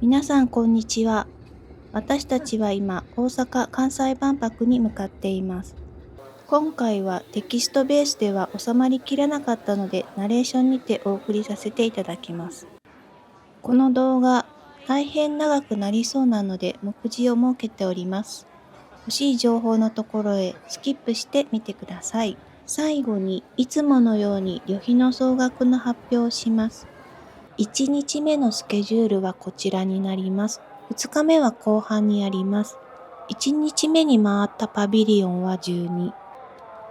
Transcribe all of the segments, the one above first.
皆さんこんにちは。私たちは今、大阪・関西万博に向かっています。今回はテキストベースでは収まりきらなかったので、ナレーションにてお送りさせていただきます。この動画、大変長くなりそうなので、目次を設けております。欲しい情報のところへスキップしてみてください。最後に、いつものように旅費の総額の発表をします。1日目のスケジュールはこちらになります。2日目は後半にあります。1日目に回ったパビリオンは12。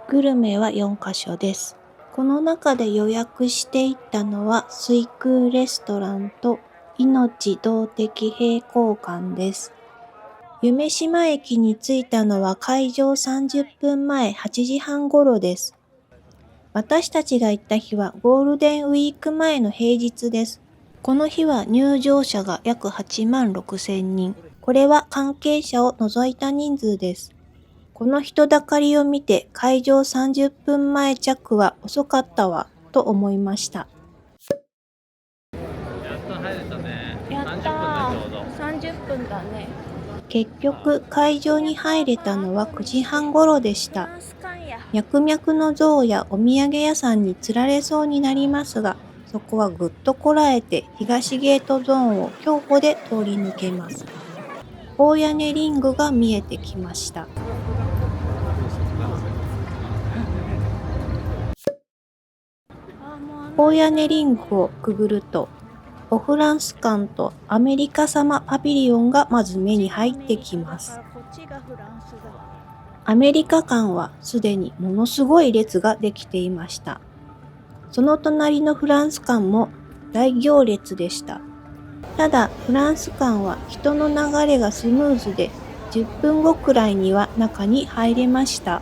グルメは4カ所です。この中で予約していったのは水空レストランと命動的平衡館です。夢島駅に着いたのは開場30分前8時半頃です。私たちが行った日はゴールデンウィーク前の平日です。この日は入場者が約8万6千人。これは関係者を除いた人数です。この人だかりを見て開場30分前着は遅かったわと思いました。やっと入れたね。やったー。30分だちょうど。30分だね。結局会場に入れたのは9時半頃でした。脈々の像やお土産屋さんに釣られそうになりますが、そこはぐっとこらえて東ゲートゾーンを競歩で通り抜けます。大屋根リングが見えてきました。大屋根リングをくぐると、オフランス館とアメリカ様パビリオンがまず目に入ってきます。アメリカ館はすでにものすごい列ができていました。その隣のフランス館も大行列でした。ただフランス館は人の流れがスムーズで10分後くらいには中に入れました。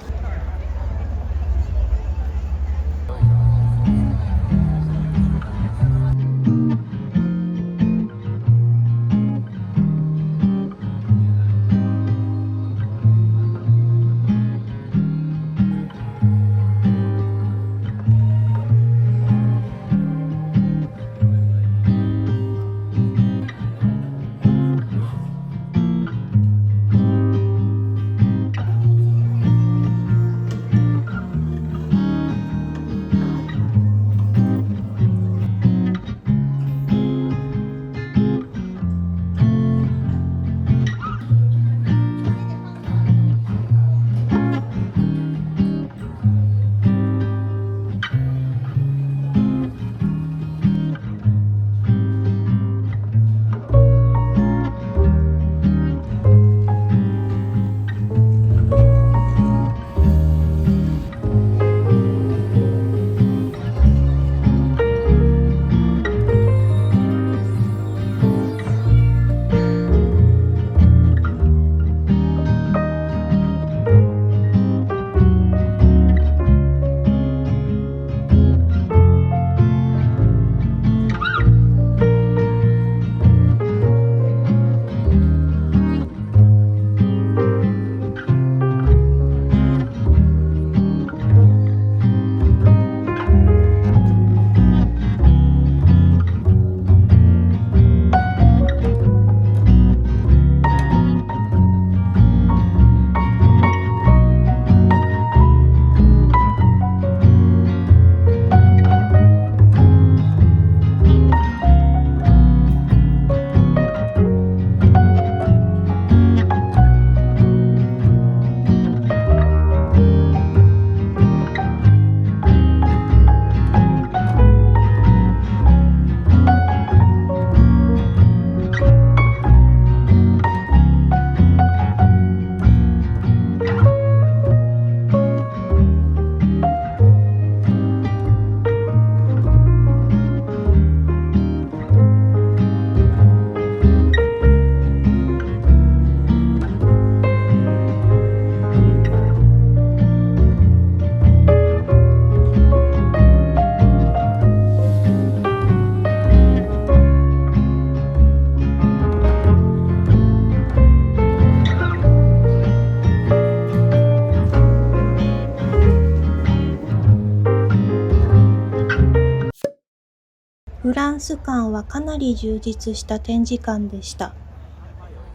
フランス館はかなり充実した展示館でした。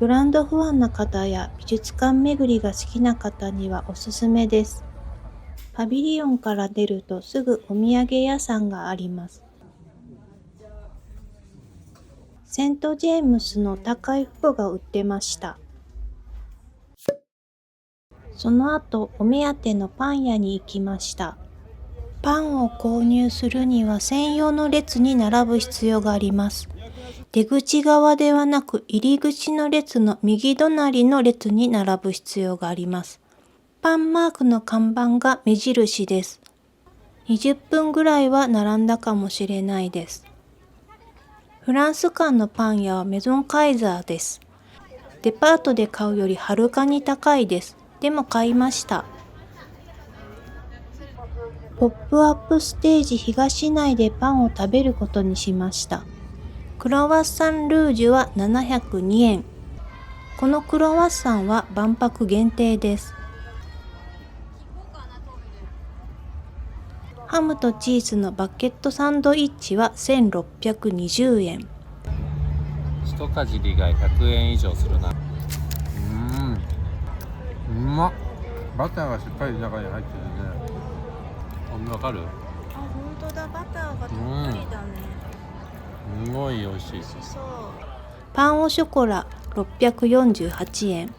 ブランドファンな方や美術館巡りが好きな方にはおすすめです。パビリオンから出るとすぐお土産屋さんがあります。セント・ジェームスの高い服が売ってました。その後、お目当てのパン屋に行きました。パンを購入するには専用の列に並ぶ必要があります。出口側ではなく入り口の列の右隣の列に並ぶ必要があります。パンマークの看板が目印です。20分ぐらいは並んだかもしれないです。フランス館のパン屋はメゾンカイザーです。デパートで買うよりはるかに高いです。でも買いました。ポップアップステージ東内でパンを食べることにしました。クロワッサンルージュは702円。このクロワッサンは万博限定です。ハムとチーズのバケットサンドイッチは1620円。一かじりが100円以上するな。うまっ。バターがしっかり中に入ってるね。わかる？あ、本当だ、バターがたっぷりだね。すごい美味しい。美味しそう。パンオショコラ648円。こ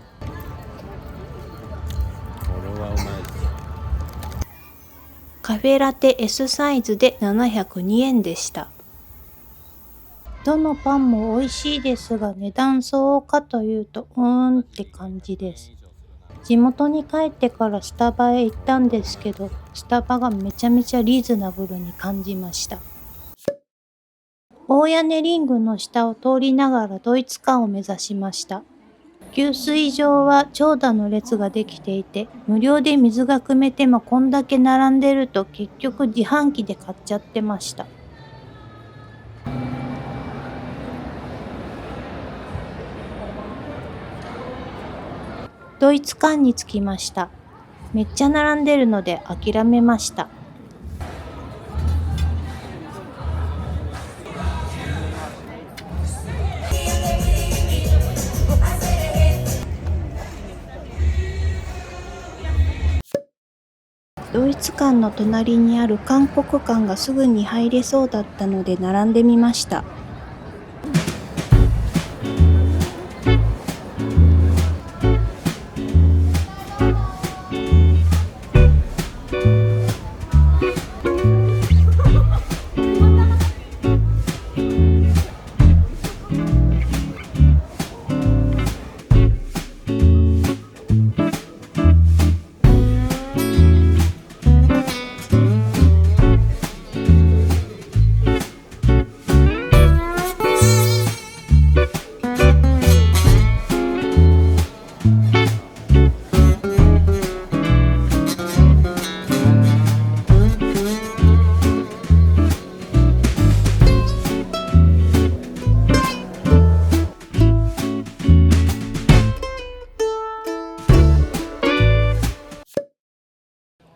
れはうまいです。カフェラテ S サイズで702円でした。どのパンも美味しいですが、値段相応かというとって感じです。地元に帰ってからスタバへ行ったんですけど、スタバがめちゃめちゃリーズナブルに感じました。大屋根リングの下を通りながらドイツ館を目指しました。給水場は長蛇の列ができていて、無料で水が汲めてもこんだけ並んでると結局自販機で買っちゃってました。ドイツ館に着きました。めっちゃ並んでるので諦めました。ドイツ館の隣にある韓国館がすぐに入れそうだったので並んでみました。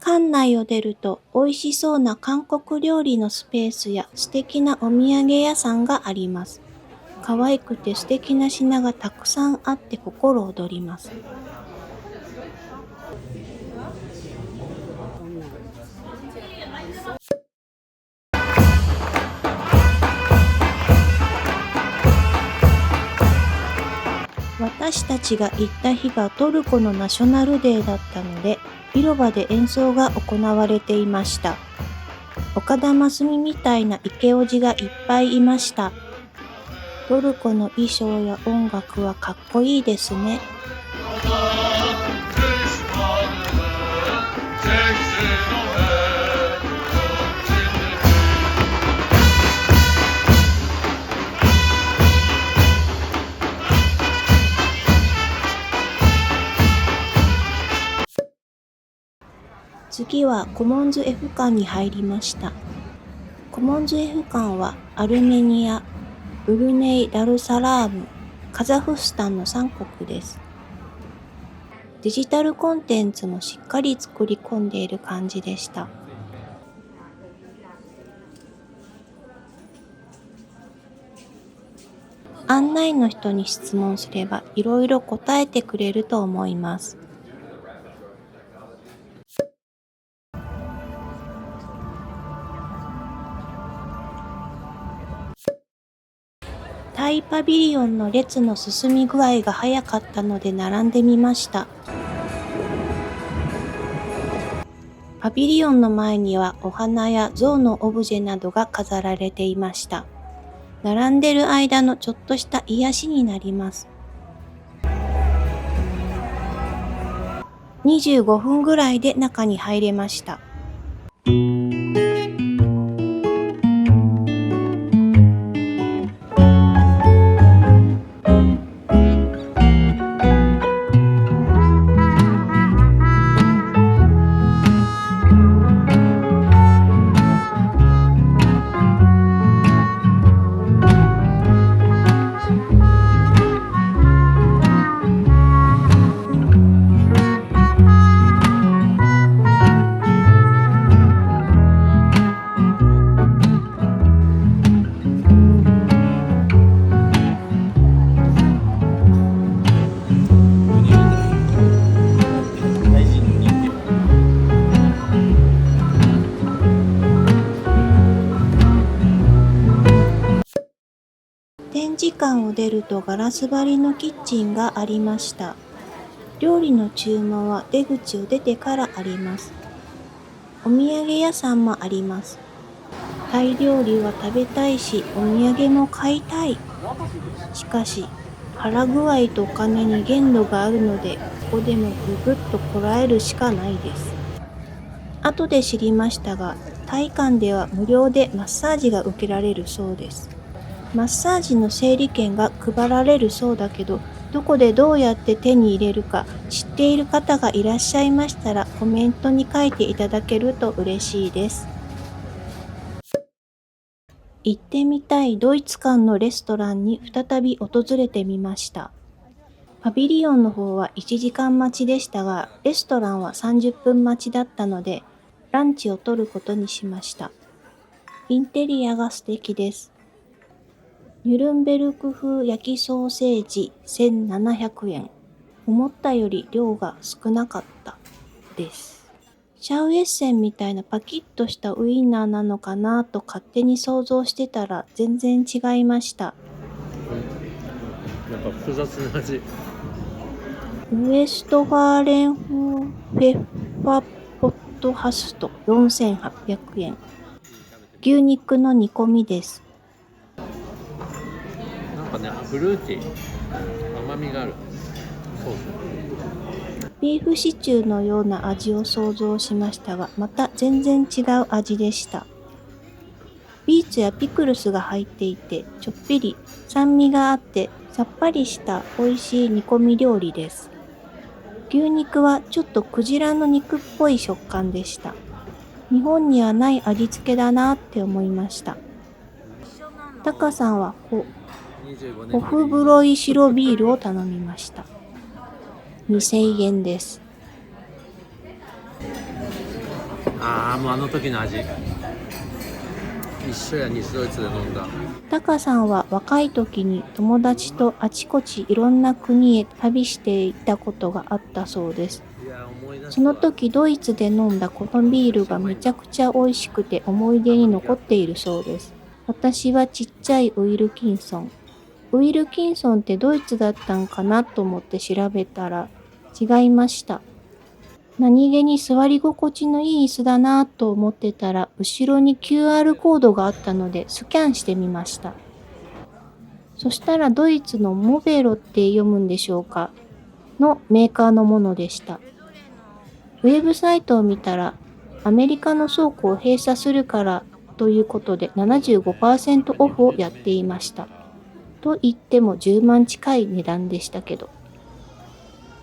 館内を出ると美味しそうな韓国料理のスペースや素敵なお土産屋さんがあります。可愛くて素敵な品がたくさんあって心躍ります。私たちが行った日がトルコのナショナルデーだったので、広場で演奏が行われていました。岡田真澄みたいなイケオジがいっぱいいました。トルコの衣装や音楽はかっこいいですね。次はコモンズ F 館に入りました。コモンズ F 館はアルメニア、ブルネイ・ダルサラーム、カザフスタンの3国です。デジタルコンテンツもしっかり作り込んでいる感じでした。案内の人に質問すればいろいろ答えてくれると思います。タイパビリオンの列の進み具合が早かったので並んでみました。パビリオンの前にはお花や象のオブジェなどが飾られていました。並んでる間のちょっとした癒しになります。25分ぐらいで中に入れました。展示館を出るとガラス張りのキッチンがありました。料理の注文は出口を出てからあります。お土産屋さんもあります。タイ料理は食べたいし、お土産も買いたい。しかし、腹具合とお金に限度があるので、ここでもぐぐっとこらえるしかないです。後で知りましたが、タイ館では無料でマッサージが受けられるそうです。マッサージの整理券が配られるそうだけど、どこでどうやって手に入れるか知っている方がいらっしゃいましたらコメントに書いていただけると嬉しいです。行ってみたいドイツ館のレストランに再び訪れてみました。パビリオンの方は1時間待ちでしたが、レストランは30分待ちだったので、ランチを取ることにしました。インテリアが素敵です。ニュルンベルク風焼きソーセージ1700円。思ったより量が少なかったです。シャウエッセンみたいなパキッとしたウインナーなのかなと勝手に想像してたら全然違いました。なんか複雑な味。ウエストファーレン風フェッファポットハスト4800円。牛肉の煮込みです。なんかね、フルーティー、甘みがある。そうそう。ビーフシチューのような味を想像しましたが、また全然違う味でした。ビーツやピクルスが入っていて、ちょっぴり酸味があって、さっぱりした美味しい煮込み料理です。牛肉はちょっとクジラの肉っぽい食感でした。日本にはない味付けだなって思いました。タカさんはホフブロイ白ビールを頼みました。2000円です。もうあの時の味。一緒や、西ドイツで飲んだ。タカさんは若い時に友達とあちこちいろんな国へ旅していたことがあったそうです。その時ドイツで飲んだこのビールがめちゃくちゃ美味しくて思い出に残っているそうです。私はちっちゃいウィルキンソン。ウィルキンソンってドイツだったんかなと思って調べたら違いました。何気に座り心地のいい椅子だなと思ってたら後ろに QR コードがあったのでスキャンしてみました。そしたらドイツのモベロって読むんでしょうかのメーカーのものでした。ウェブサイトを見たらアメリカの倉庫を閉鎖するからということで 75% オフをやっていました。と言っても10万近い値段でしたけど。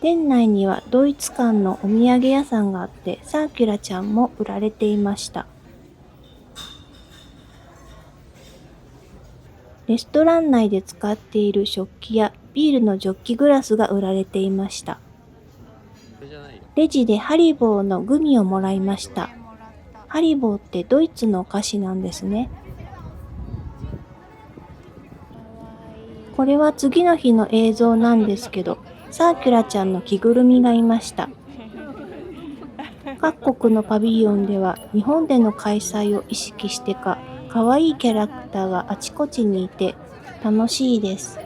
店内にはドイツ館のお土産屋さんがあってサーキュラちゃんも売られていました。レストラン内で使っている食器やビールのジョッキグラスが売られていました。レジでハリボーのグミをもらいました。ハリボーってドイツのお菓子なんですね。これは次の日の映像なんですけど、サーキュラちゃんの着ぐるみがいました。各国のパビリオンでは日本での開催を意識してか、可愛いキャラクターがあちこちにいて楽しいです。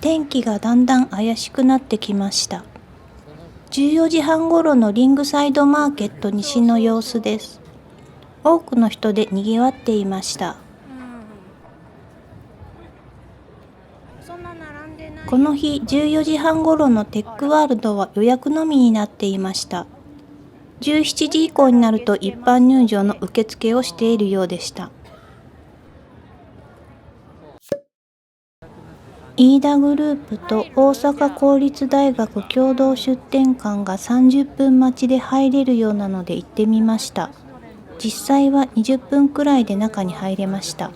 天気がだんだん怪しくなってきました。14時半ごろのリングサイドマーケット西の様子です。多くの人で賑わっていました。この日14時半ごろのテックワールドは予約のみになっていました。17時以降になると一般入場の受付をしているようでした。飯田グループと大阪公立大学共同出展館が30分待ちで入れるようなので行ってみました。実際は20分くらいで中に入れました。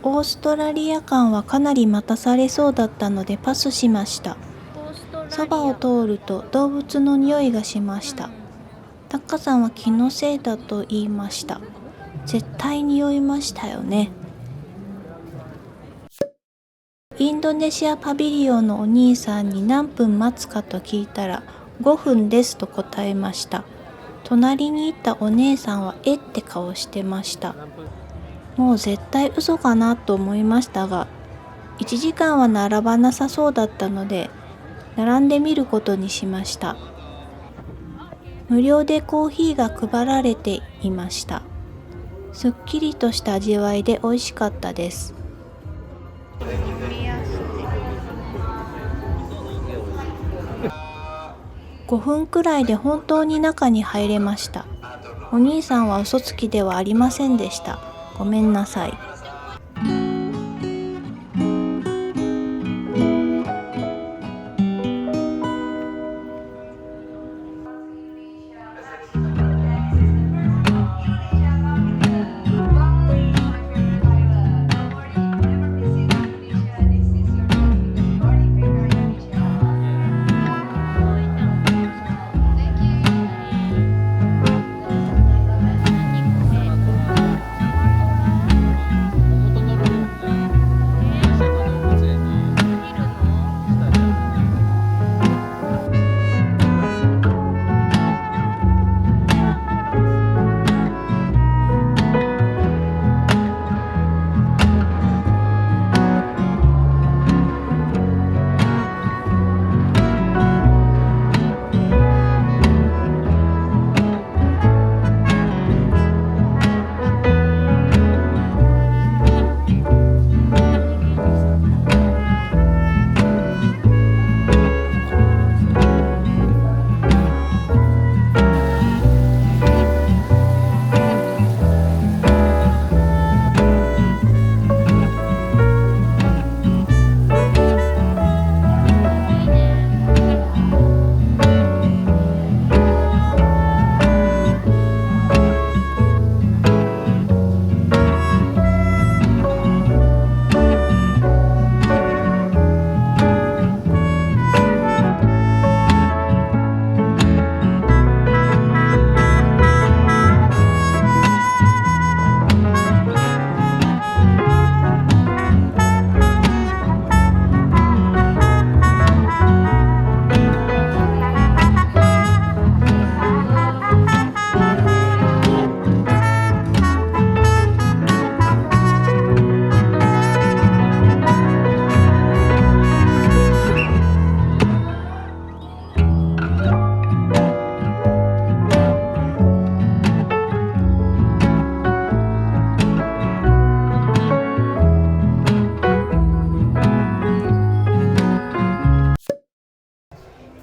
オーストラリア館はかなり待たされそうだったのでパスしました。そばを通ると動物の匂いがしました。タッカさんは気のせいだと言いました。絶対匂いましたよね。インドネシアパビリオンのお兄さんに何分待つかと聞いたら5分ですと答えました。隣にいたお姉さんはえって顔してました。もう絶対嘘かなと思いましたが、1時間は並ばなさそうだったので、並んでみることにしました。無料でコーヒーが配られていました。すっきりとした味わいで美味しかったです。5分くらいで本当に中に入れました。お兄さんは嘘つきではありませんでした。ごめんなさい。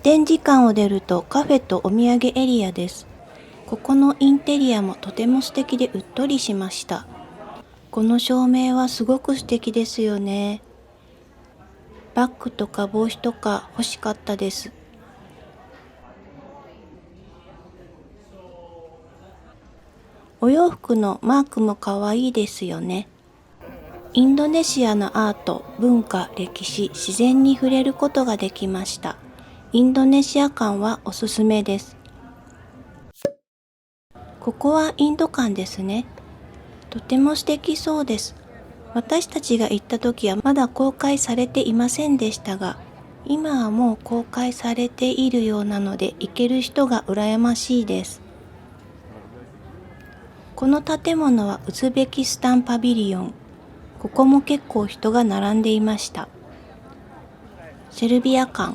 展示館を出るとカフェとお土産エリアです。ここのインテリアもとても素敵でうっとりしました。この照明はすごく素敵ですよね。バッグとか帽子とか欲しかったです。お洋服のマークもかわいいですよね。インドネシアのアート、文化、歴史、自然に触れることができました。インドネシア館はおすすめです。ここはインド館ですね。とても素敵そうです。私たちが行った時はまだ公開されていませんでしたが、今はもう公開されているようなので行ける人が羨ましいです。この建物はウズベキスタンパビリオン。ここも結構人が並んでいました。セルビア館。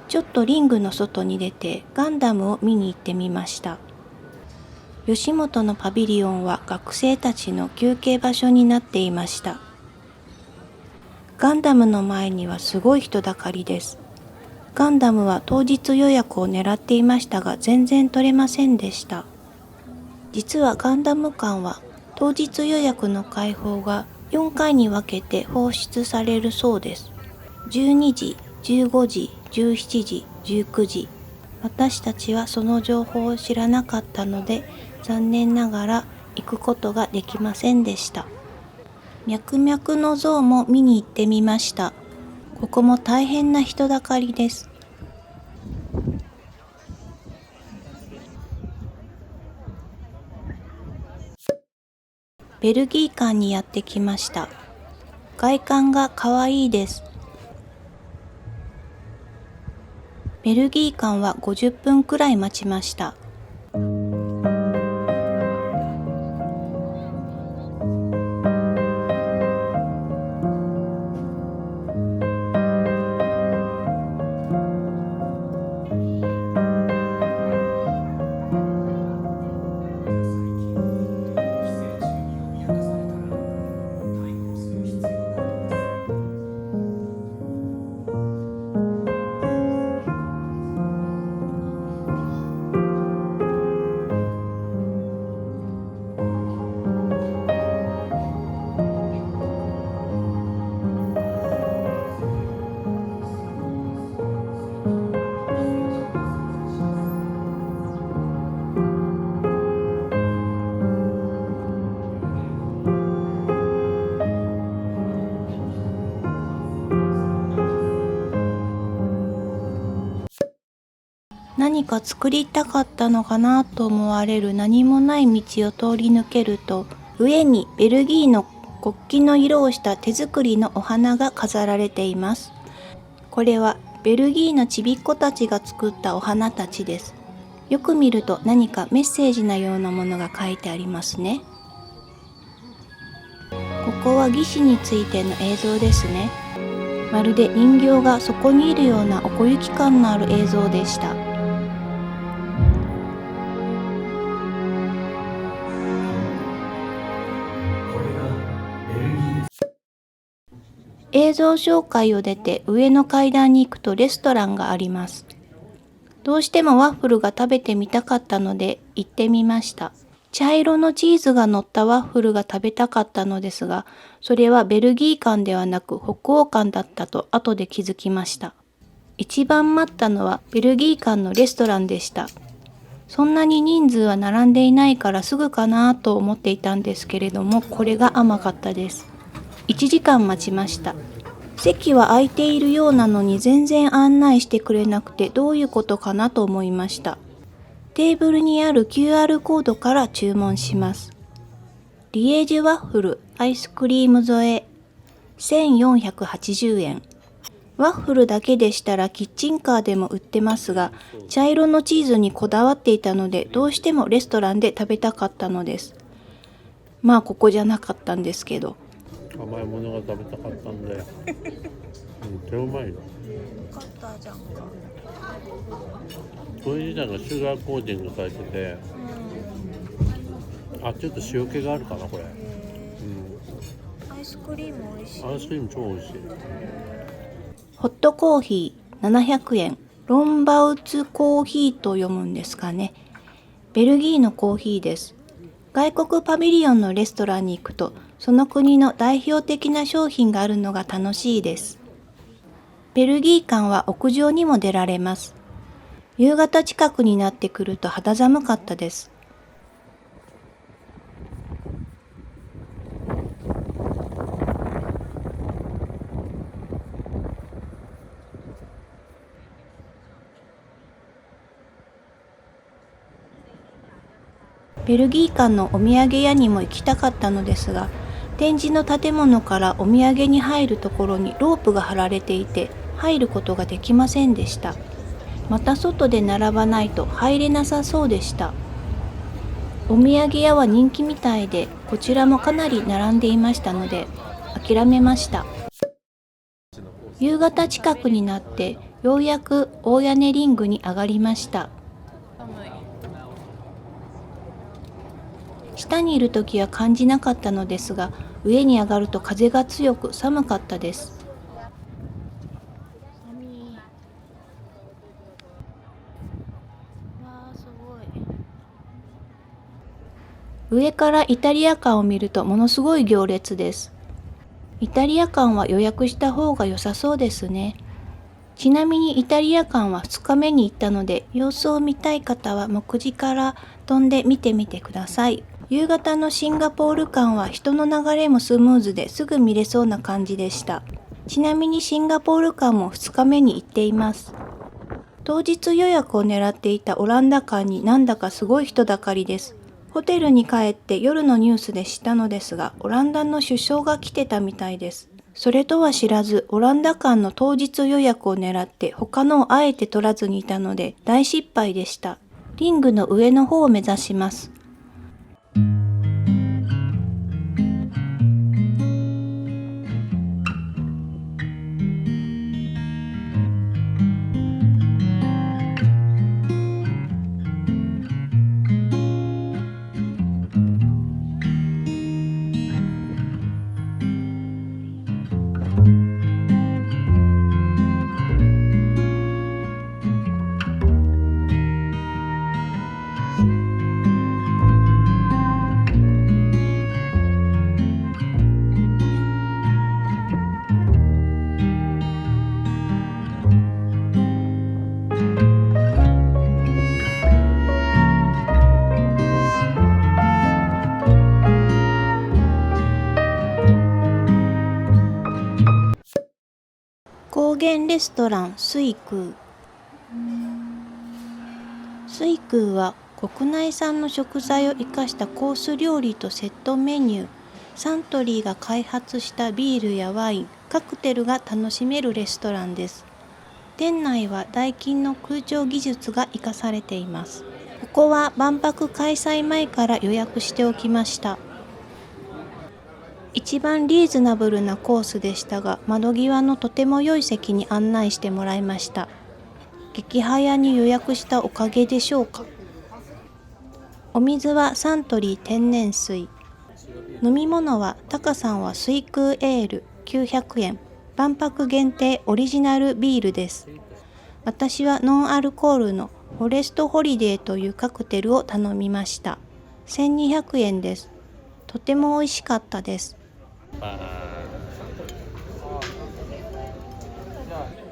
ちょっとリングの外に出てガンダムを見に行ってみました。吉本のパビリオンは学生たちの休憩場所になっていました。ガンダムの前にはすごい人だかりです。ガンダムは当日予約を狙っていましたが全然取れませんでした。実はガンダム館は当日予約の開放が4回に分けて放出されるそうです。12時、15時、17時、19時。私たちはその情報を知らなかったので残念ながら行くことができませんでした。脈々の像も見に行ってみました。ここも大変な人だかりです。ベルギー館にやってきました。外観がかわいいです。ベルギー館は50分くらい待ちました。何か作りたかったのかなと思われる何もない道を通り抜けると、上にベルギーの国旗の色をした手作りのお花が飾られています。これはベルギーのちびっ子たちが作ったお花たちです。よく見ると何かメッセージなようなものが書いてありますね。ここは義士についての映像ですね。まるで人形がそこにいるような奥行き感のある映像でした。映像紹介を出て上の階段に行くとレストランがあります。どうしてもワッフルが食べてみたかったので行ってみました。茶色のチーズが乗ったワッフルが食べたかったのですが、それはベルギー館ではなく北欧館だったと後で気づきました。一番待ったのはベルギー館のレストランでした。そんなに人数は並んでいないからすぐかなと思っていたんですけれども、これが甘かったです。1時間待ちました。席は空いているようなのに全然案内してくれなくてどういうことかなと思いました。テーブルにある QR コードから注文します。リエージュワッフルアイスクリーム添え1480円。ワッフルだけでしたらキッチンカーでも売ってますが、茶色のチーズにこだわっていたのでどうしてもレストランで食べたかったのです。まあここじゃなかったんですけど。甘いものが食べたかったんだよ。めっちゃうまいよ。よかったじゃんか。これ自体がシュガーコーティングされてて、あ、ちょっと塩気があるかなこれ。アイスクリーム美味しい。アイスクリーム超美味しい。ホットコーヒー700円。ロンバウツコーヒーと読むんですかね。ベルギーのコーヒーです。外国パビリオンのレストランに行くと、その国の代表的な商品があるのが楽しいです。ベルギー館は屋上にも出られます。夕方近くになってくると肌寒かったです。ベルギー館のお土産屋にも行きたかったのですが、展示の建物からお土産に入るところにロープが張られていて、入ることができませんでした。また外で並ばないと入れなさそうでした。お土産屋は人気みたいで、こちらもかなり並んでいましたので、諦めました。夕方近くになって、ようやく大屋根リングに上がりました。下にいるときは感じなかったのですが、上に上がると風が強く寒かったです。上からイタリア館を見るとものすごい行列です。イタリア館は予約した方が良さそうですね。ちなみにイタリア館は2日目に行ったので、様子を見たい方は目次から飛んで見てみてください。夕方のシンガポール館は人の流れもスムーズですぐ見れそうな感じでした。ちなみにシンガポール館も2日目に行っています。当日予約を狙っていたオランダ館になんだかすごい人だかりです。ホテルに帰って夜のニュースで知ったのですが、オランダの首相が来てたみたいです。それとは知らず、オランダ館の当日予約を狙って他のをあえて取らずにいたので大失敗でした。リングの上の方を目指します。高原レストラン水空。水空は国内産の食材を生かしたコース料理とセットメニュー、サントリーが開発したビールやワイン、カクテルが楽しめるレストランです。店内はダイキンの空調技術が生かされています。ここは万博開催前から予約しておきました。一番リーズナブルなコースでしたが、窓際のとても良い席に案内してもらいました。激早に予約したおかげでしょうか。お水はサントリー天然水。飲み物はタカさんは水空エール900円。万博限定オリジナルビールです。私はノンアルコールのフォレストホリデーというカクテルを頼みました。1200円です。とても美味しかったです。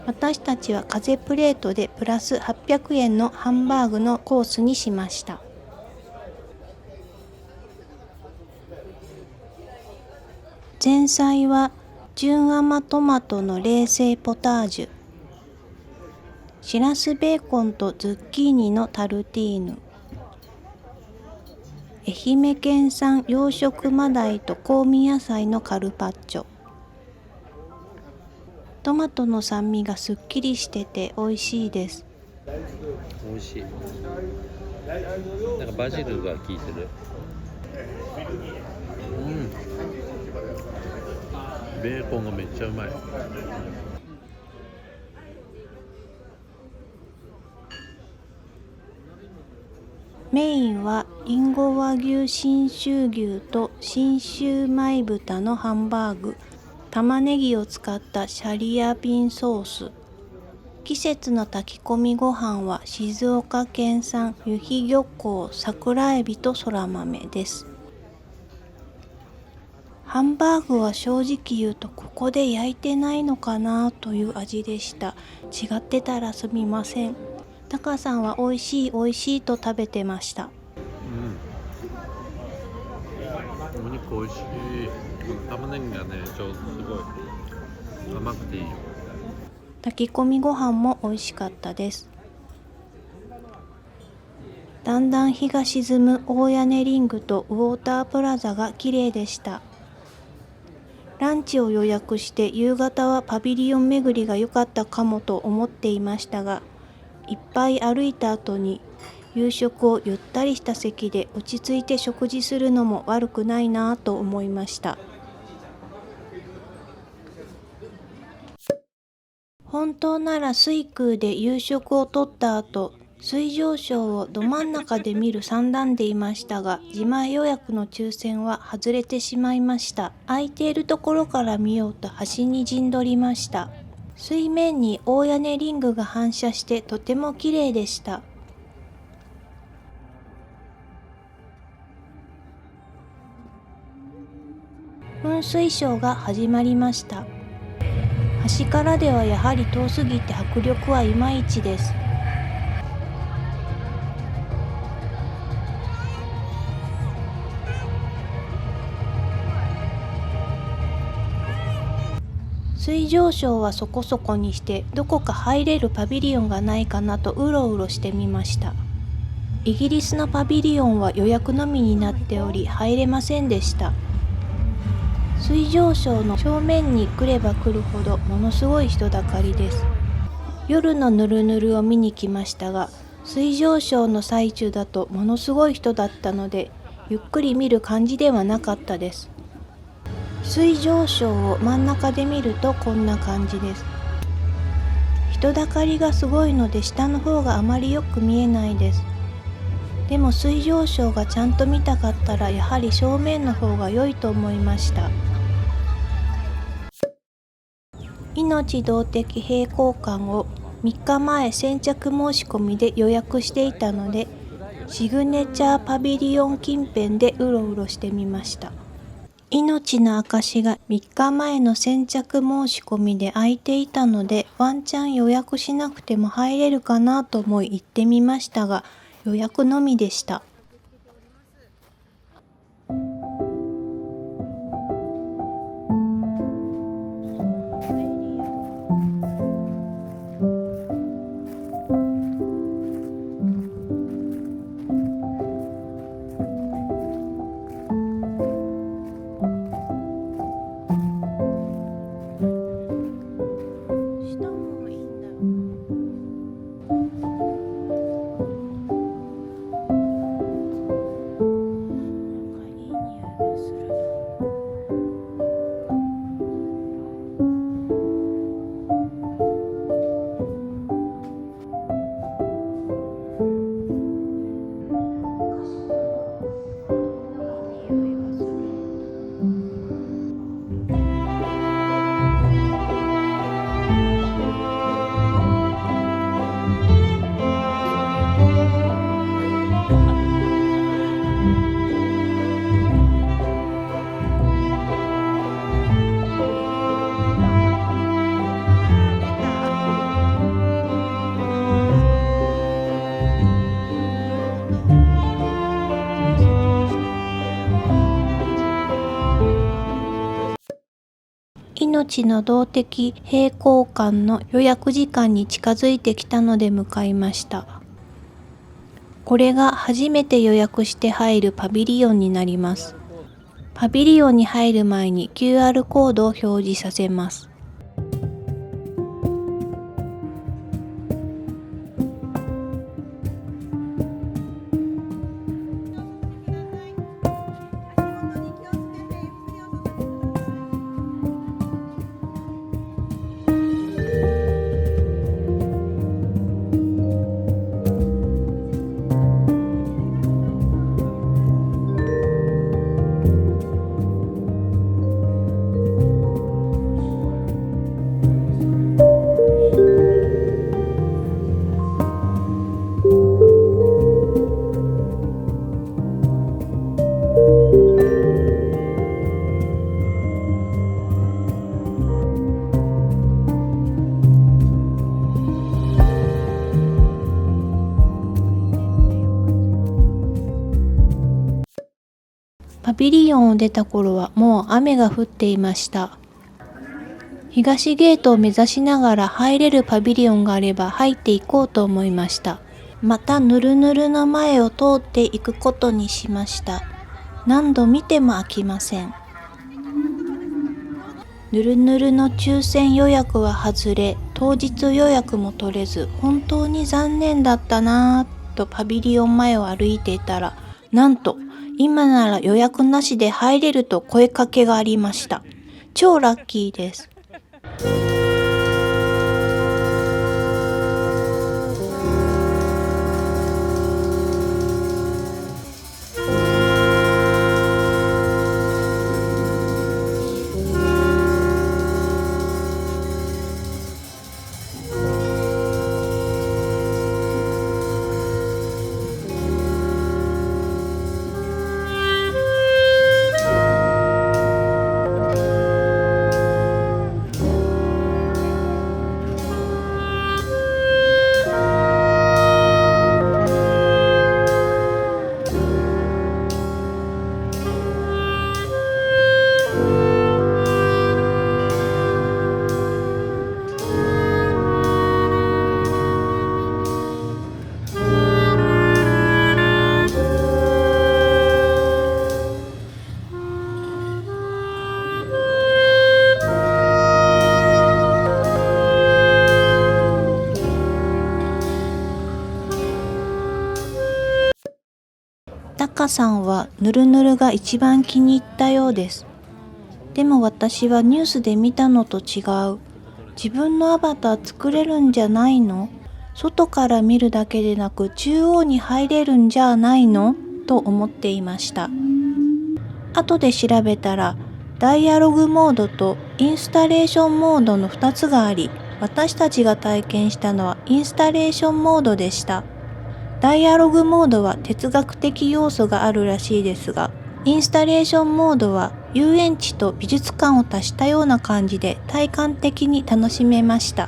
私たちは風プレートでプラス800円のハンバーグのコースにしました。前菜は純甘トマトの冷製ポタージュ、しらすベーコンとズッキーニのタルティーヌ、愛媛県産養殖マダイと香味野菜のカルパッチョ。トマトの酸味がすっきりしてて美味しいです。美味しい。なんかバジルが効いてる。ベーコンがめっちゃうまい。メインはリンゴ和牛信州牛と信州米豚のハンバーグ、玉ねぎを使ったシャリアピンソース、季節の炊き込みご飯は静岡県産由比漁港桜エビとそら豆です。ハンバーグは正直言うとここで焼いてないのかなという味でした。違ってたらすみません。タカさんは美味しい美味しいと食べてました。お肉美味しい。この玉ねぎがね、すごい甘くていいよ。炊き込みご飯も美味しかったです。だんだん日が沈む大屋根リングとウォータープラザが綺麗でした。ランチを予約して夕方はパビリオン巡りが良かったかもと思っていましたが、いっぱい歩いた後に夕食をゆったりした席で落ち着いて食事するのも悪くないなぁと思いました。本当なら水空で夕食をとった後、水上ショーをど真ん中で見る算段でいましたが、自前予約の抽選は外れてしまいました。空いているところから見ようと端に陣取りました。水面に大屋根リングが反射してとても綺麗でした。噴水ショーが始まりました。端からではやはり遠すぎて迫力はいまいちです。水上ショーはそこそこにしてどこか入れるパビリオンがないかなとうろうろしてみました。イギリスのパビリオンは予約のみになっており入れませんでした。水上ショーの正面に来れば来るほどものすごい人だかりです。夜のぬるぬるを見に来ましたが、水上ショーの最中だとものすごい人だったのでゆっくり見る感じではなかったです。水上ショーを真ん中で見るとこんな感じです。人だかりがすごいので下の方があまりよく見えないです。でも水上ショーがちゃんと見たかったらやはり正面の方が良いと思いました。命動的平行感を3日前先着申し込みで予約していたので、シグネチャーパビリオン近辺でうろうろしてみました。命の証が3日前の先着申し込みで空いていたので、ワンチャン予約しなくても入れるかなと思い行ってみましたが、予約のみでした。命の動的平衡感の予約時間に近づいてきたので向かいました。これが初めて予約して入るパビリオンになります。パビリオンに入る前に QR コードを表示させます。パビリオンを出た頃はもう雨が降っていました。東ゲートを目指しながら入れるパビリオンがあれば入っていこうと思いました。またぬるぬるの前を通っていくことにしました。何度見ても飽きません。ぬるぬるの抽選予約は外れ、当日予約も取れず、本当に残念だったなぁとパビリオン前を歩いていたら、なんと今なら予約なしで入れると声かけがありました。超ラッキーです。タカさんはぬるぬるが一番気に入ったようです。でも私はニュースで見たのと違う。自分のアバター作れるんじゃないの？外から見るだけでなく中央に入れるんじゃないの？と思っていました。後で調べたらダイアログモードとインスタレーションモードの2つがあり、私たちが体験したのはインスタレーションモードでした。ダイアログモードは哲学的要素があるらしいですが、インスタレーションモードは遊園地と美術館を足したような感じで体感的に楽しめました。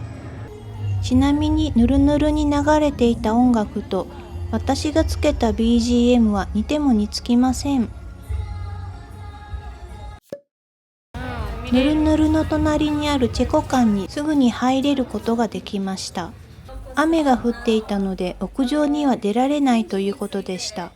ちなみにぬるぬるに流れていた音楽と私がつけた BGM は似ても似つきません。ぬるぬるの隣にあるチェコ館にすぐに入れることができました。雨が降っていたので屋上には出られないということでした。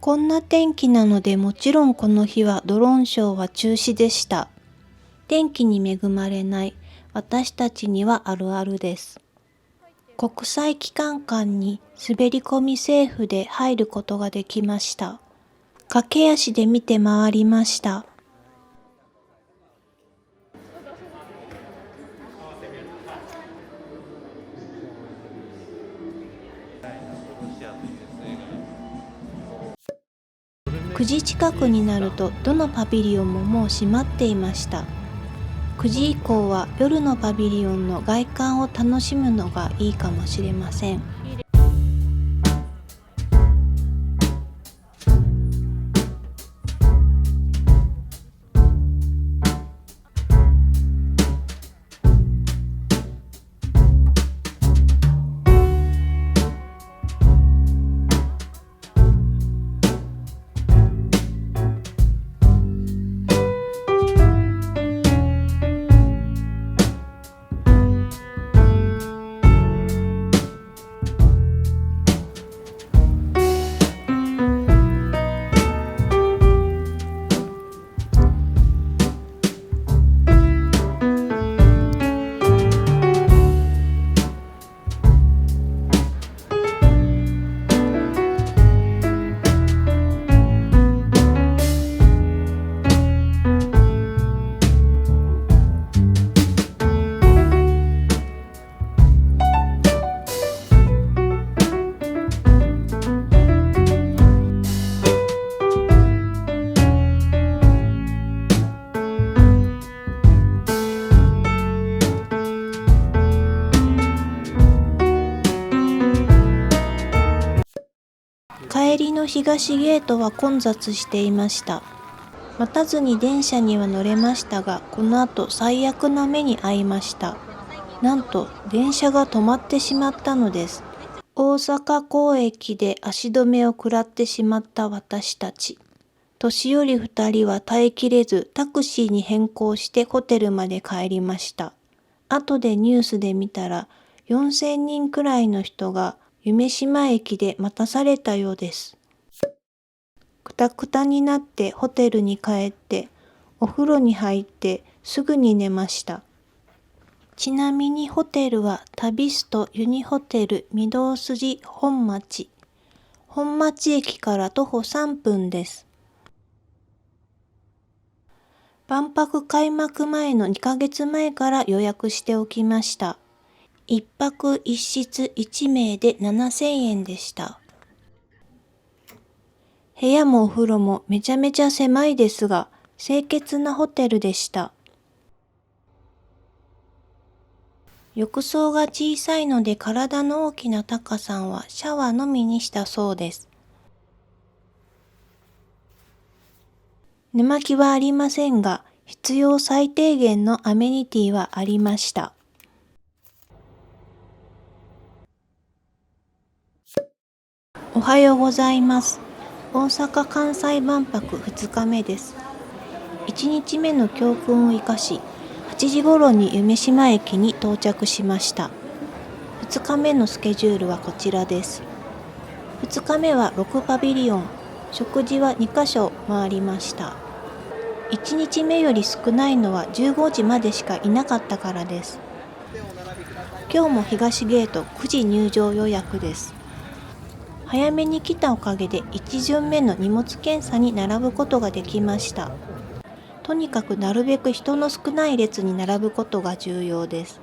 こんな天気なのでもちろんこの日はドローンショーは中止でした。天気に恵まれない私たちにはあるあるです。国際機関館に滑り込みセーフで入ることができました。駆け足で見て回りました。9時近くになるとどのパビリオンももう閉まっていました。9時以降は夜のパビリオンの外観を楽しむのがいいかもしれません。の東ゲートは混雑していました。待たずに電車には乗れましたが、この後最悪な目に遭いました。なんと電車が止まってしまったのです。大阪港駅で足止めを食らってしまった私たち。年寄り2人は耐えきれずタクシーに変更してホテルまで帰りました。後でニュースで見たら4000人くらいの人が夢洲駅で待たされたようです。くたくたになってホテルに帰ってお風呂に入ってすぐに寝ました。ちなみにホテルはタビストユニホテル御堂筋本町。本町駅から徒歩3分です。万博開幕前の2ヶ月前から予約しておきました。1泊1室1名で7000円でした。部屋もお風呂もめちゃめちゃ狭いですが、清潔なホテルでした。浴槽が小さいので体の大きなタカさんはシャワーのみにしたそうです。寝巻きはありませんが、必要最低限のアメニティはありました。おはようございます。大阪・関西万博2日目です。1日目の教訓を生かし、8時ごろに夢洲駅に到着しました。2日目のスケジュールはこちらです。2日目は6パビリオン、食事は2カ所回りました。1日目より少ないのは15時までしかいなかったからです。今日も東ゲート9時入場予約です。早めに来たおかげで1巡目の荷物検査に並ぶことができました。とにかくなるべく人の少ない列に並ぶことが重要です。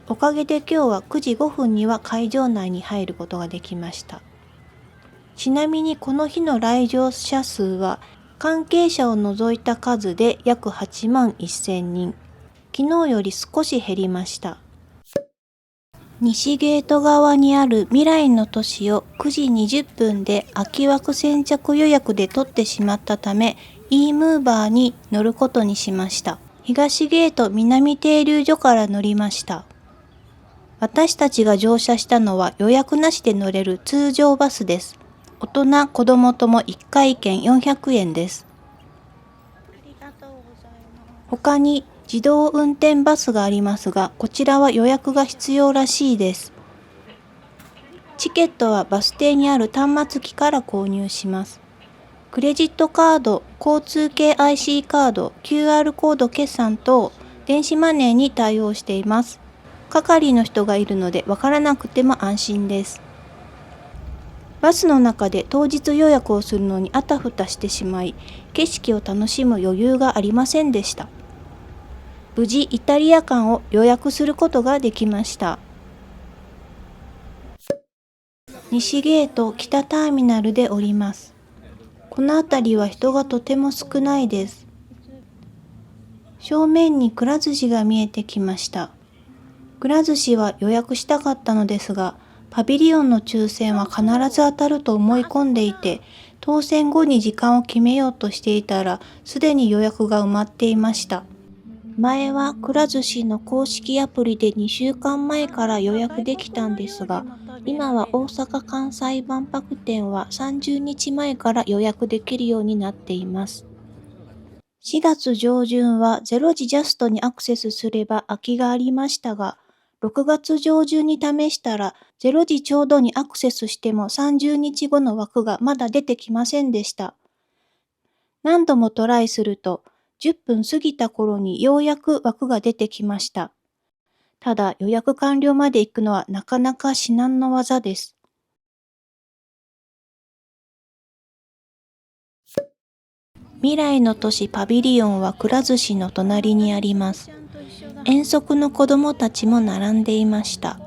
おかげで今日は9時5分には会場内に入ることができました。ちなみにこの日の来場者数は関係者を除いた数で約8万1000人。昨日より少し減りました。西ゲート側にある未来の都市を9時20分で空き枠先着予約で取ってしまったため E ムーバーに乗ることにしました。東ゲート南停留所から乗りました。私たちが乗車したのは予約なしで乗れる通常バスです。大人子供とも1回券400円です。他に自動運転バスがありますが、こちらは予約が必要らしいです。チケットはバス停にある端末機から購入します。クレジットカード、交通系 IC カード、QR コード決済等、電子マネーに対応しています。係の人がいるので分からなくても安心です。バスの中で当日予約をするのにあたふたしてしまい、景色を楽しむ余裕がありませんでした。無事イタリア館を予約することができました。西ゲート北ターミナルで降ります。この辺りは人がとても少ないです。正面にくら寿司が見えてきました。くら寿司は予約したかったのですが、パビリオンの抽選は必ず当たると思い込んでいて、当選後に時間を決めようとしていたら、すでに予約が埋まっていました。前はくら寿司の公式アプリで2週間前から予約できたんですが、今は大阪・関西万博展は30日前から予約できるようになっています。4月上旬は0時ジャストにアクセスすれば空きがありましたが、6月上旬に試したら0時ちょうどにアクセスしても30日後の枠がまだ出てきませんでした。何度もトライすると10分過ぎた頃にようやく枠が出てきました。ただ予約完了まで行くのはなかなか至難の業です。未来の都市パビリオンはくら寿司の隣にあります。遠足の子供たちも並んでいました。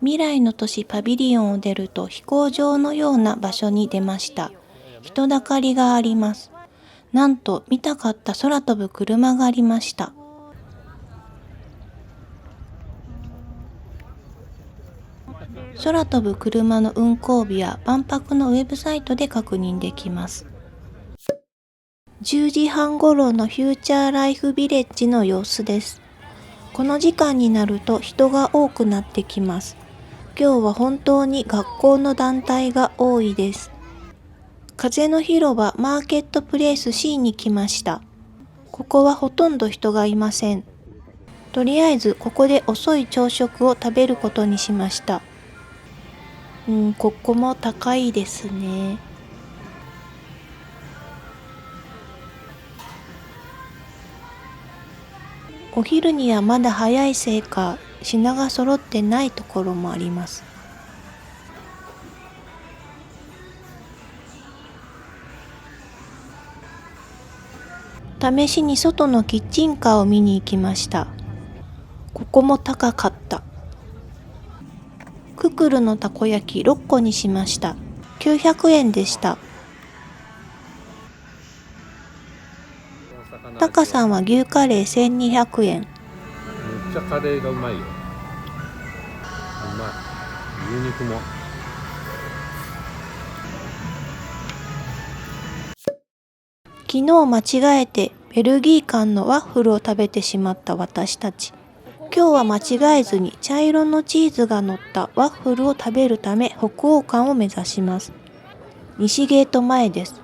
未来の都市パビリオンを出ると飛行場のような場所に出ました。人だかりがあります。なんと見たかった空飛ぶ車がありました。空飛ぶ車の運行日は万博のウェブサイトで確認できます。10時半頃のフューチャーライフビレッジの様子です。この時間になると人が多くなってきます。今日は本当に学校の団体が多いです。風の広場マーケットプレイス C に来ました。ここはほとんど人がいません。とりあえずここで遅い朝食を食べることにしました。ここも高いですね。お昼にはまだ早いせいか品が揃ってないところもあります。試しに外のキッチンカーを見に行きました。ここも高かった。ククルのたこ焼き6個にしました。900円でした。タカさんは牛カレー1200円。めっちゃカレーがうまいよ。うまい。牛肉も。昨日間違えてベルギー館のワッフルを食べてしまった私たち。今日は間違えずに茶色のチーズが乗ったワッフルを食べるため北欧館を目指します。西ゲート前です。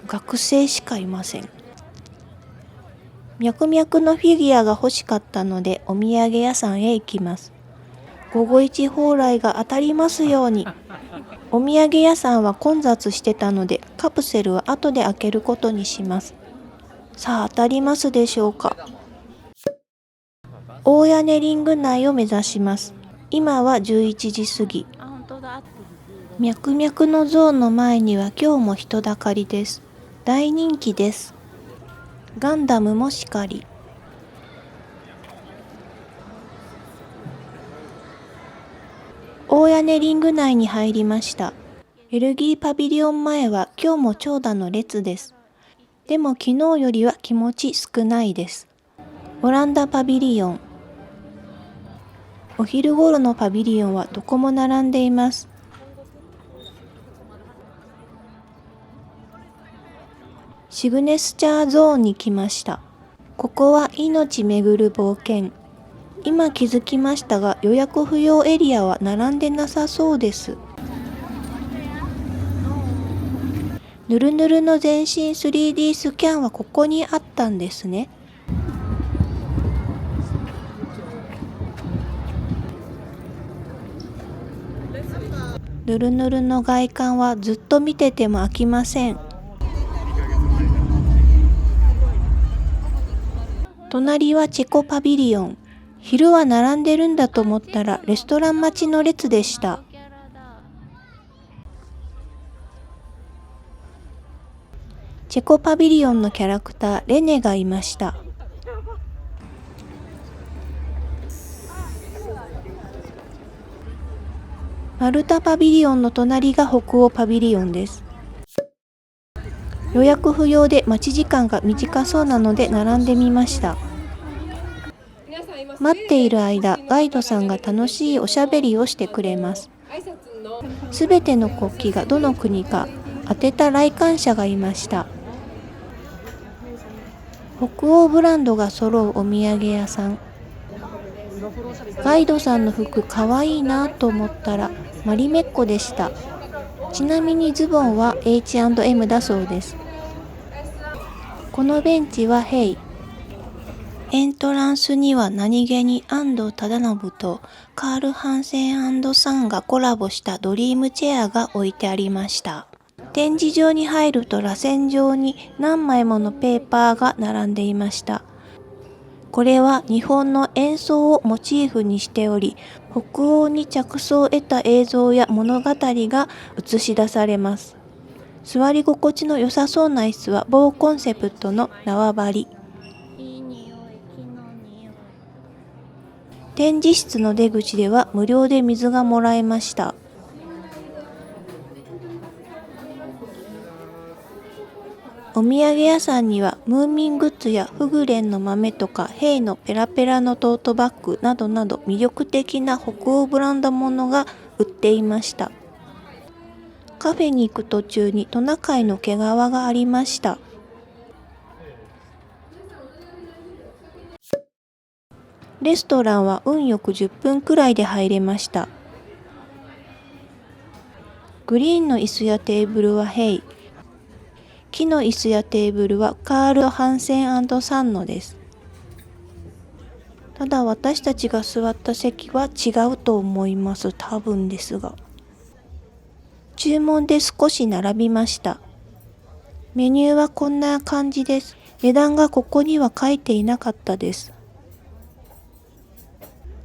学生しかいません。ミャクミャクのフィギュアが欲しかったのでお土産屋さんへ行きます。午後一蓬莱が当たりますように。お土産屋さんは混雑してたのでカプセルは後で開けることにします。さあ当たりますでしょうか。大屋根リング内を目指します。今は11時過ぎ。ミャクミャクの像の前には今日も人だかりです。大人気です。ガンダムもしかり。大屋根リング内に入りました。ベルギーパビリオン前は今日も長蛇の列です。でも昨日よりは気持ち少ないです。オランダパビリオン。お昼頃のパビリオンはどこも並んでいます。シグネスチャーゾーンに来ました。ここは命めぐる冒険。今気づきましたが予約不要エリアは並んでなさそうです。ぬるぬるの全身 3D スキャンはここにあったんですね。ぬるぬるの外観はずっと見てても飽きません。隣はチェコパビリオン。昼は並んでるんだと思ったらレストラン待ちの列でした。チェコパビリオンのキャラクターレネがいました。マルタパビリオンの隣が北欧パビリオンです。予約不要で待ち時間が短そうなので並んでみました。待っている間、ガイドさんが楽しいおしゃべりをしてくれます。すべての国旗がどの国か当てた来館者がいました。北欧ブランドが揃うお土産屋さん。ガイドさんの服かわいいなと思ったらマリメッコでした。ちなみにズボンは H&M だそうです。このベンチはヘイ。エントランスには何気に安藤忠信とカール・ハンセン&サンがコラボしたドリームチェアが置いてありました。展示場に入ると螺旋状に何枚ものペーパーが並んでいました。これは日本の演奏をモチーフにしており、北欧に着想を得た映像や物語が映し出されます。座り心地の良さそうな椅子は某コンセプトの縄張り。展示室の出口では無料で水がもらえました。お土産屋さんにはムーミングッズやフグレンの豆とかヘイのペラペラのトートバッグなどなど魅力的な北欧ブランド物が売っていました。カフェに行く途中にトナカイの毛皮がありました。レストランは運よく10分くらいで入れました。グリーンの椅子やテーブルはヘイ。木の椅子やテーブルはカール・ハンセン&サンのです。ただ私たちが座った席は違うと思います。多分ですが。注文で少し並びました。メニューはこんな感じです。値段がここには書いていなかったです。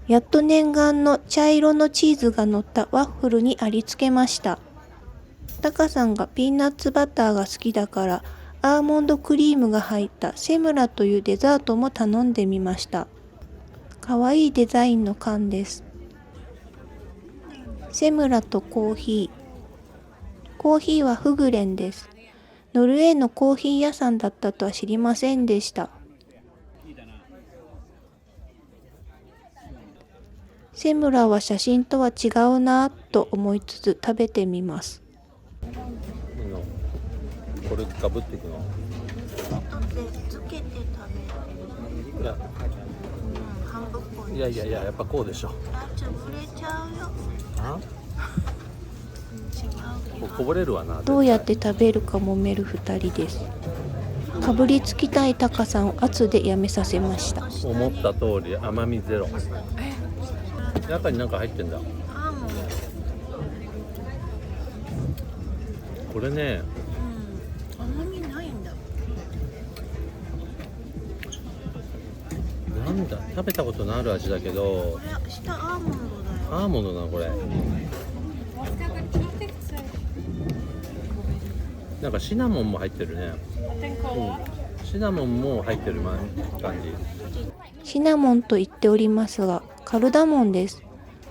やっと念願の茶色のチーズが乗ったワッフルにありつけました。タカさんがピーナッツバターが好きだからアーモンドクリームが入ったセムラというデザートも頼んでみました。かわいいデザインの缶です。セムラとコーヒー。コーヒーはフグレンです。ノルウェーのコーヒー屋さんだったとは知りませんでした。セムラは写真とは違うなぁと思いつつ食べてみます。これかぶっていくの？つけて食べる。半分こいややっぱこうでしょ。潰れちゃうよ。あ？こぼれるわな。どうやって食べるか揉める2人です。かぶりつきたいタカさんを圧でやめさせました。思った通り甘みゼロ。中に何か入ってんだ。これね、甘みないんだ。なんだ、食べたことのある味だけど、下アーモンドだよ。アーモンドなのこれ。なんかシナモンも入ってるね。シナモンも入ってる感じ。シナモンと言っておりますが、カルダモンです。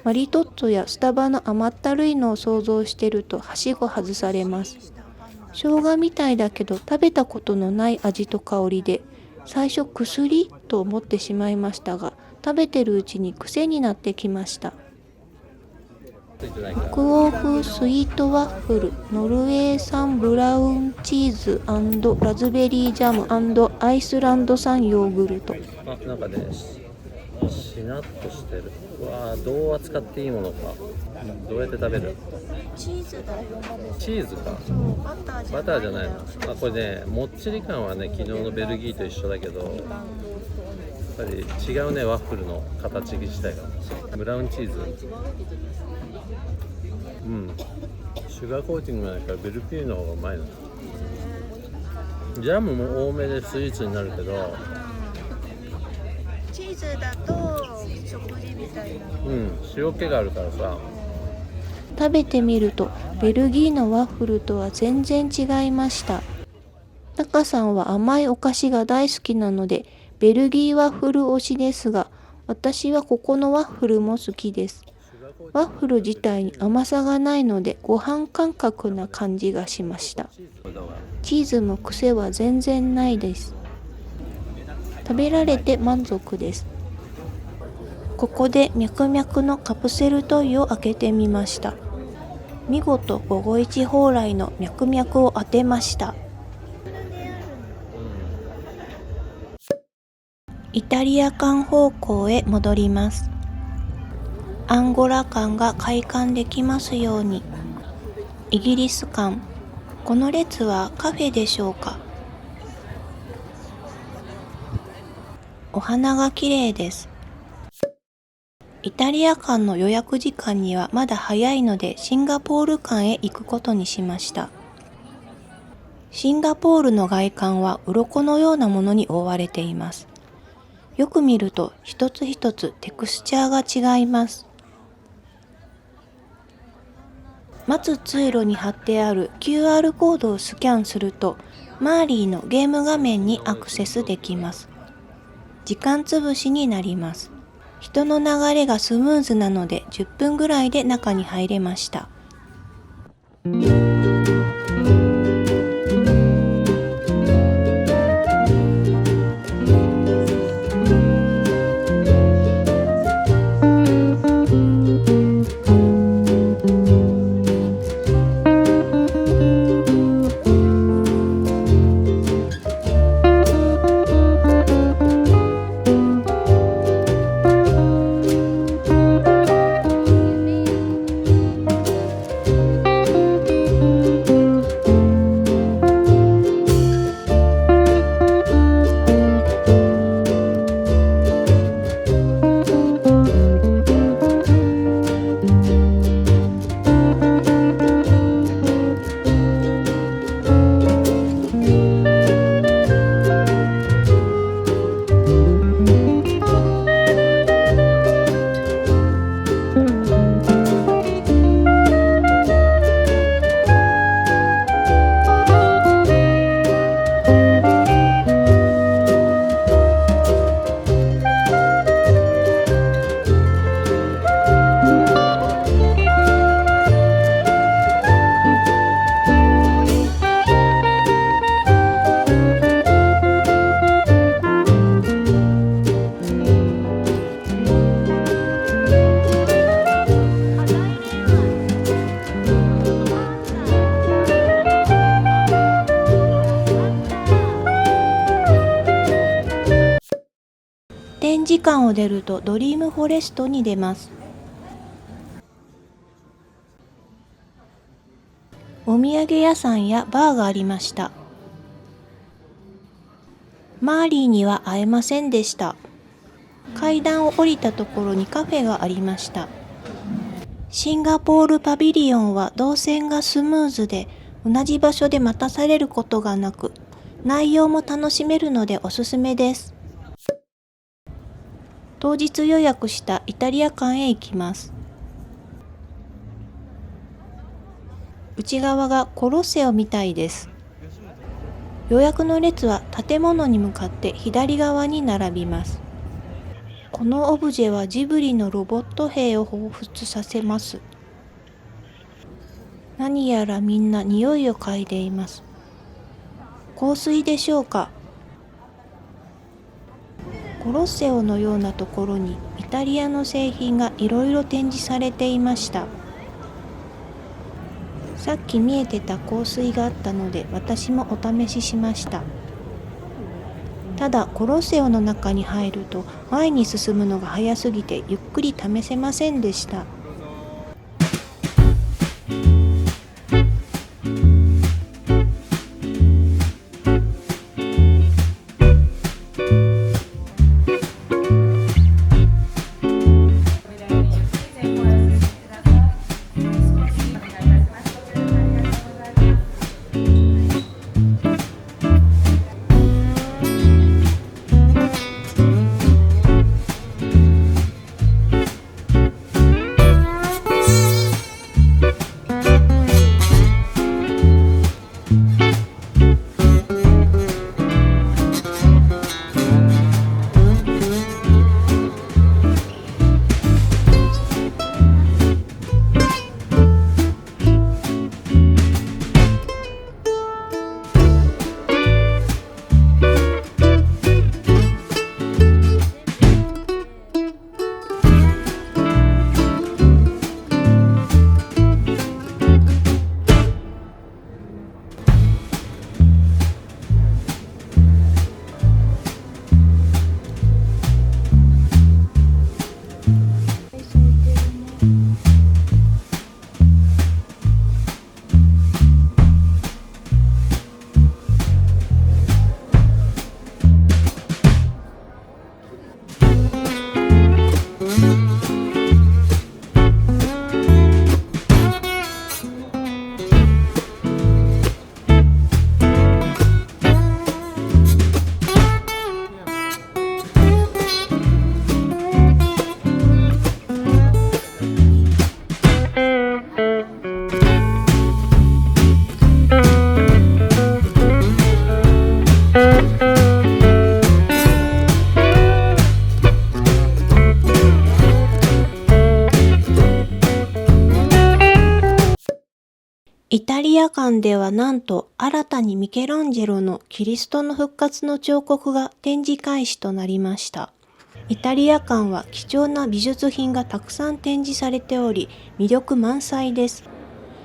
マリトッツォやスタバの甘ったるいのを想像してるとはしご外されます。生姜みたいだけど食べたことのない味と香りで、最初薬と思ってしまいましたが、食べてるうちに癖になってきました。北欧風スイートワッフル、ノルウェー産ブラウンチーズ&ラズベリージャム&アイスランド産ヨーグルト。なんかね、しなっとしてる。わあ、どう扱っていいものか。どうやって食べる？チーズだよ。チーズか。バターじゃないの。あ、これね、もっちり感はね、昨日のベルギーと一緒だけど、やっぱり違うね、ワッフルの形自体が。ブラウンチーズ。シュガーコーティングがないからベルギーの方がうまいな。ジャムも多めでスイーツになるけど、チーズだと食事みたいな。塩気があるからさ。食べてみるとベルギーのワッフルとは全然違いました。タカさんは甘いお菓子が大好きなのでベルギーワッフル推しですが、私はここのワッフルも好きです。ワッフル自体に甘さがないのでご飯感覚な感じがしました。チーズも癖は全然ないです。食べられて満足です。ここでミャクミャクのカプセルトイを開けてみました。見事午後一蓬莱のミャクミャクを当てました。イタリア館方向へ戻ります。アンゴラ館が開館できますように。イギリス館、この列はカフェでしょうか。お花が綺麗です。イタリア館の予約時間にはまだ早いのでシンガポール館へ行くことにしました。シンガポールの外観は鱗のようなものに覆われています。よく見ると一つ一つテクスチャーが違います。待つ通路に貼ってある QR コードをスキャンするとマーリーのゲーム画面にアクセスできます。時間つぶしになります。人の流れがスムーズなので10分ぐらいで中に入れました。展示館を出るとドリームフォレストに出ます。お土産屋さんやバーがありました。マーリーには会えませんでした。階段を降りたところにカフェがありました。シンガポールパビリオンは動線がスムーズで同じ場所で待たされることがなく、内容も楽しめるのでおすすめです。当日予約したイタリア館へ行きます。内側がコロッセオみたいです。予約の列は建物に向かって左側に並びます。このオブジェはジブリのロボット兵を彷彿させます。何やらみんな匂いを嗅いでいます。香水でしょうか。コロッセオのようなところにイタリアの製品がいろいろ展示されていました。さっき見えてた香水があったので私もお試ししました。ただコロッセオの中に入ると前に進むのが早すぎてゆっくり試せませんでした。イタリア館ではなんと新たにミケランジェロのキリストの復活の彫刻が展示開始となりました。イタリア館は貴重な美術品がたくさん展示されており、魅力満載です。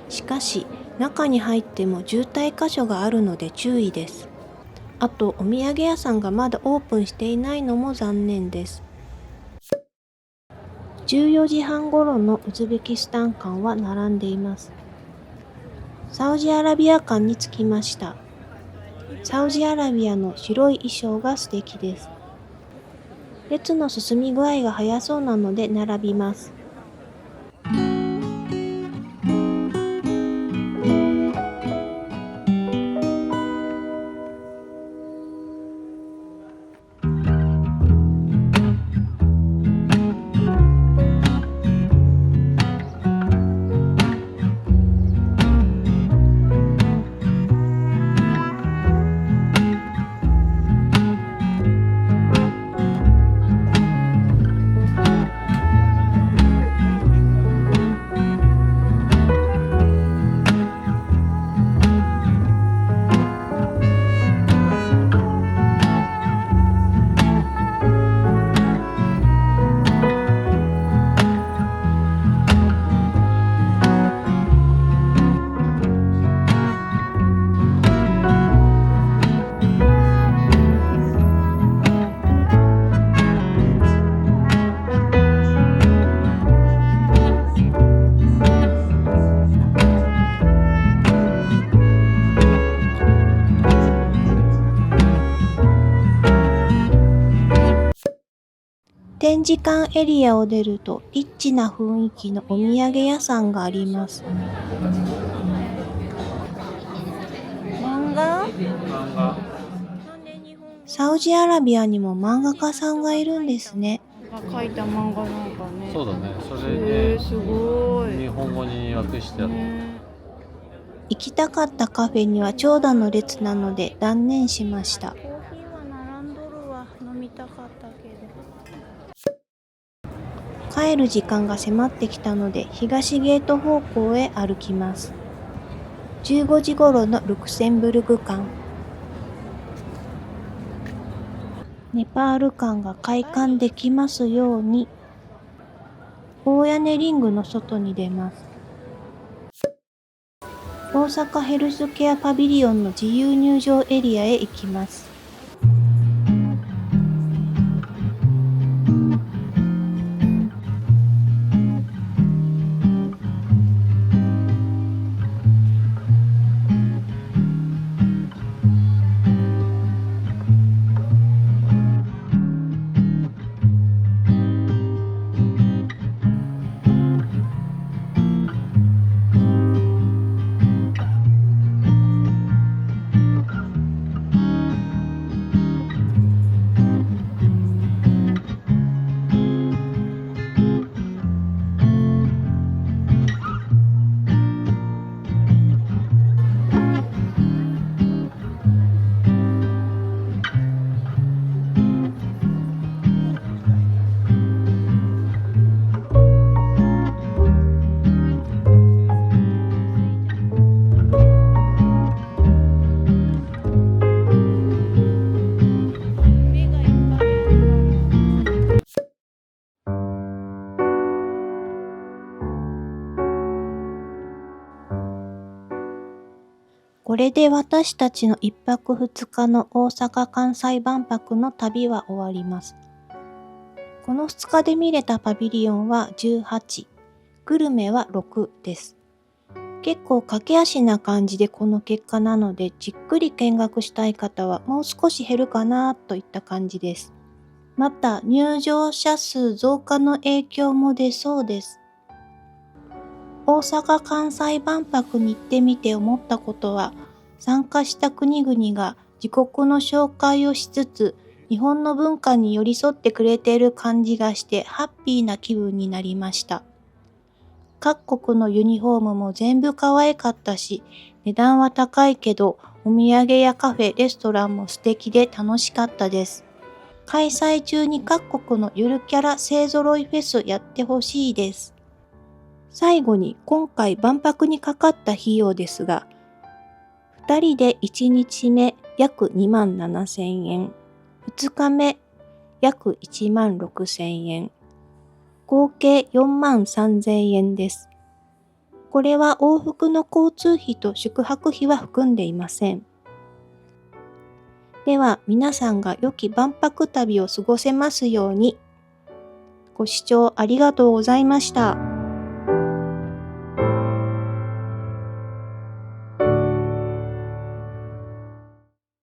しかし、中に入っても渋滞箇所があるので注意です。あと、お土産屋さんがまだオープンしていないのも残念です。14時半頃のウズベキスタン館は並んでいます。サウジアラビア館に着きました。サウジアラビアの白い衣装が素敵です。列の進み具合が早そうなので並びます。展示館エリアを出るとリッチな雰囲気のお土産屋さんがあります。漫画？サウジアラビアにも漫画家さんがいるんですね。書いた漫画なんかね。そうだね。それで、すごい。日本語に訳してある。行きたかったカフェには長蛇の列なので断念しました。コーヒーは並んどるわ。飲みたかったけど。帰る時間が迫ってきたので東ゲート方向へ歩きます。15時頃のルクセンブルク館。ネパール館が開館できますように。大屋根リングの外に出ます。大阪ヘルスケアパビリオンの自由入場エリアへ行きます。これで私たちの1泊2日の大阪・関西万博の旅は終わります。この2日で見れたパビリオンは18、グルメは6です。結構駆け足な感じでこの結果なので、じっくり見学したい方はもう少し減るかなといった感じです。また入場者数増加の影響も出そうです。大阪・関西万博に行ってみて思ったことは、参加した国々が自国の紹介をしつつ、日本の文化に寄り添ってくれている感じがしてハッピーな気分になりました。各国のユニフォームも全部可愛かったし、値段は高いけど、お土産やカフェ、レストランも素敵で楽しかったです。開催中に各国のゆるキャラ勢揃いフェスやってほしいです。最後に今回万博にかかった費用ですが、2人で1日目約27,000円、2日目約16,000円、合計43,000円です。これは往復の交通費と宿泊費は含んでいません。では皆さんが良き万博旅を過ごせますように。ご視聴ありがとうございました。